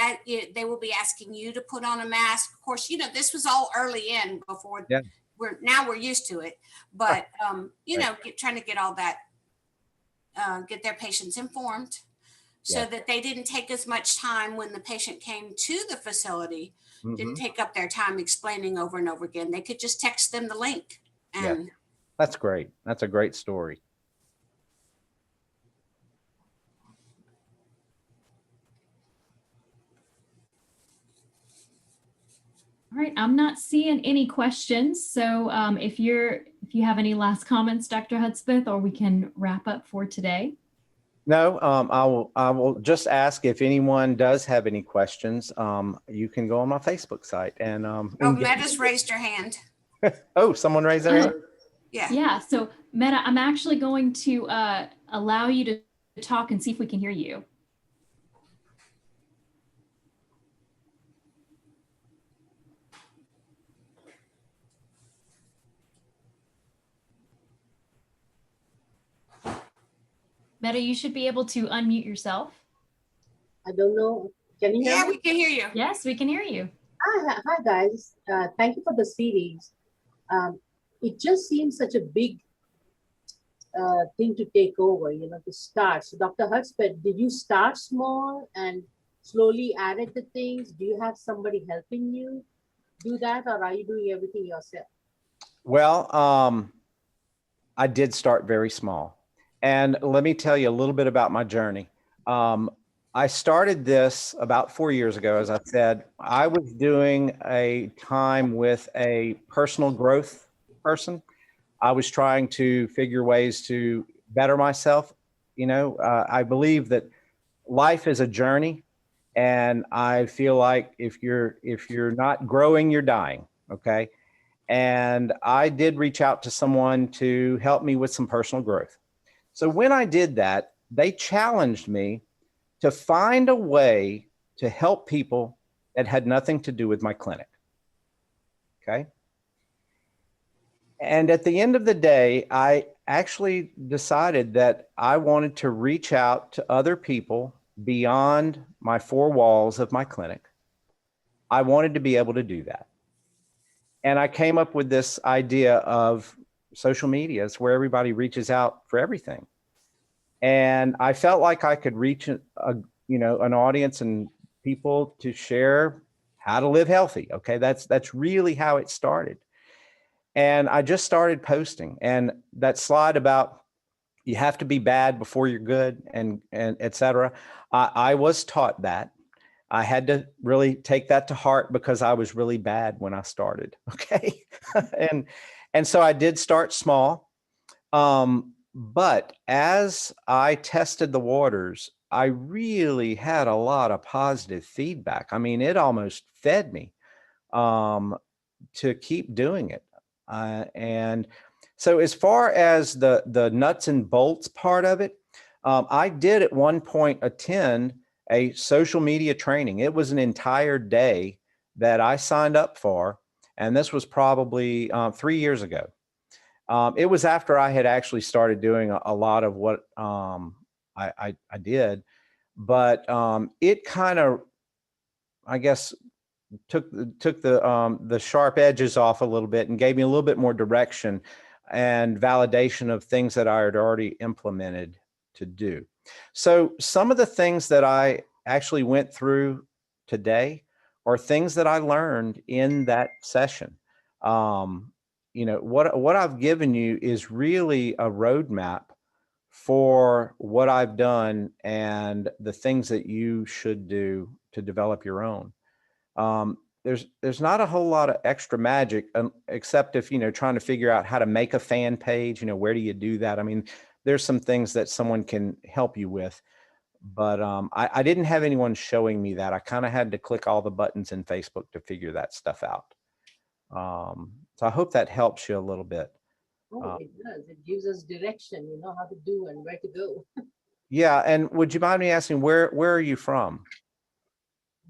asking you to put on a mask. Of course, you know, this was all early in before Yeah. we're used to it, but you Right. know, trying to get all that, get their patients informed so Yeah. that they didn't take as much time when the patient came to the facility, didn't Mhm. take up their time explaining over and over again. They could just text them the link. Yeah. And That's great. That's a great story. All right, I'm not seeing any questions. So if you have any last comments, Dr. Hudspeth, or we can wrap up for today. No, I will just ask if anyone does have any questions. You can go on my Facebook site and Meta's raised her hand. Oh, someone raised their hand. Yeah. Yeah, so Meta, I'm actually going to allow you to talk and see if we can hear you. Meta, you should be able to unmute yourself. I don't know. Can you hear Yeah, me? we can hear you. Yes, we can hear you. Hi guys. Thank you for the series. It just seems such a big thing to take over, you know, to start. So Dr. Hudspeth, did you start small and slowly added the things? Do you have somebody helping you do that, or are you doing everything yourself? Well, I did start very small. And let me tell you a little bit about my journey. I started this about 4 years ago. As I said, I was doing a time with a personal growth person. I was trying to figure ways to better myself. You know, I believe that life is a journey, and I feel like if you're not growing, you're dying. Okay. And I did reach out to someone to help me with some personal growth. So when I did that, they challenged me to find a way to help people that had nothing to do with my clinic. Okay. And at the end of the day, I actually decided that I wanted to reach out to other people beyond my four walls of my clinic. I wanted to be able to do that. And I came up with this idea of social media. It's where everybody reaches out for everything. And I felt like I could reach an audience and people to share how to live healthy. Okay, that's really how it started. And I just started posting. And that slide about you have to be bad before you're good, and et cetera. I was taught that. I had to really take that to heart because I was really bad when I started. Okay. and so I did start small. But as I tested the waters, I really had a lot of positive feedback. I mean, it almost fed me to keep doing it. And so as far as the nuts and bolts part of it, I did at one point attend a social media training. It was an entire day that I signed up for, and this was probably 3 years ago. It was after I had actually started doing a lot of what I did, but it kind of, I guess, took the sharp edges off a little bit and gave me a little bit more direction and validation of things that I had already implemented to do. So some of the things that I actually went through today are things that I learned in that session. What I've given you is really a roadmap for what I've done and the things that you should do to develop your own. There's not a whole lot of extra magic, except if, trying to figure out how to make a fan page, where do you do that? I mean, there's some things that someone can help you with, but I didn't have anyone showing me that. I kind of had to click all the buttons in Facebook to figure that stuff out. So I hope that helps you a little bit. Oh, it does. It gives us direction, you know, how to do and where to go. Yeah. And would you mind me asking, where are you from?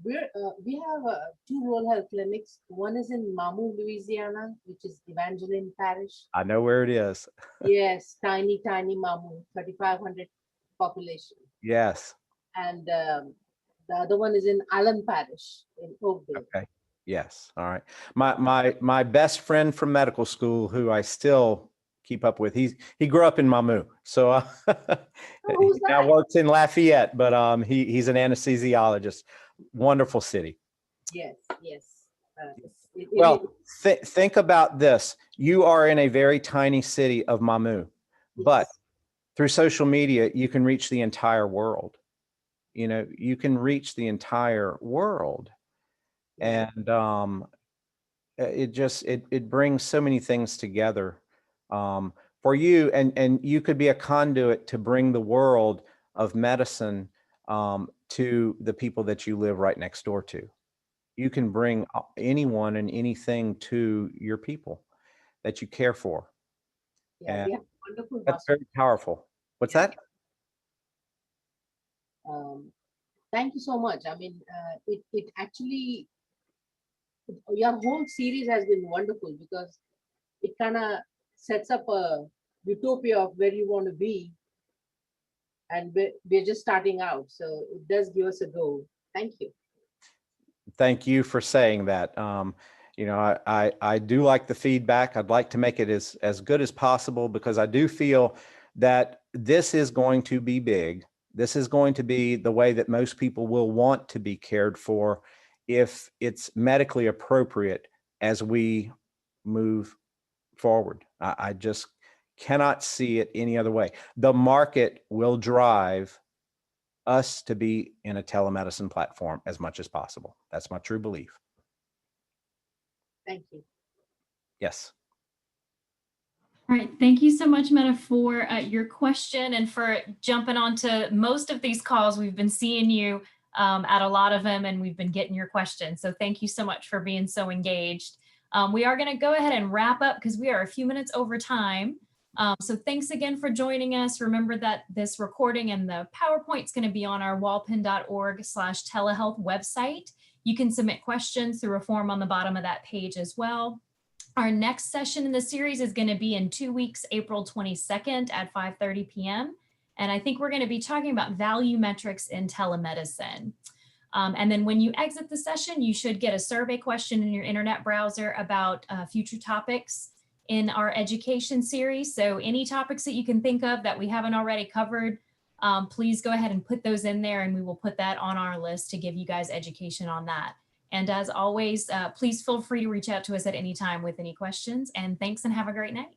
we have two rural health clinics. One is in Mamou, Louisiana, which is Evangeline Parish. I know where it is. Yes, tiny, tiny Mamou, 3,500 population. Yes. And the other one is in Allen Parish in Oakville. Okay. Yes. All right. My best friend from medical school, who I still keep up with, he grew up in Mamou, so who's he now that? works in Lafayette, but he's an anesthesiologist. Wonderful city. Yes, yes. Well, think about this. You are in a very tiny city of Mamou, but through social media, you can reach the entire world. You know, you can reach the entire world. And it brings so many things together for you, and you could be a conduit to bring the world of medicine to the people that you live right next door to. You can bring anyone and anything to your people that you care for. Yeah, And we have wonderful that's very powerful. What's that? Thank you so much. I mean, it actually, your whole series has been wonderful because it kind of sets up a utopia of where you want to be. And we're just starting out. So it does give us a go. Thank you. Thank you for saying that. You know, I do like the feedback. I'd like to make it as good as possible because I do feel that this is going to be big. This is going to be the way that most people will want to be cared for if it's medically appropriate as we move forward. I just cannot see it any other way. The market will drive us to be in a telemedicine platform as much as possible. That's my true belief. Thank you. Yes. All right. Thank you so much, Meta, for your question and for jumping onto most of these calls. We've been seeing you at a lot of them, and we've been getting your questions. So thank you so much for being so engaged. We are going to go ahead and wrap up because we are a few minutes over time. So thanks again for joining us. Remember that this recording and the PowerPoint is going to be on our walpen.org/telehealth website. You can submit questions through a form on the bottom of that page as well. Our next session in the series is going to be in 2 weeks, April 22nd at 5:30 p.m. And I think we're going to be talking about value metrics in telemedicine. And then when you exit the session, you should get a survey question in your internet browser about future topics in our education series. So any topics that you can think of that we haven't already covered, please go ahead and put those in there and we will put that on our list to give you guys education on that. And as always, please feel free to reach out to us at any time with any questions. And thanks and have a great night.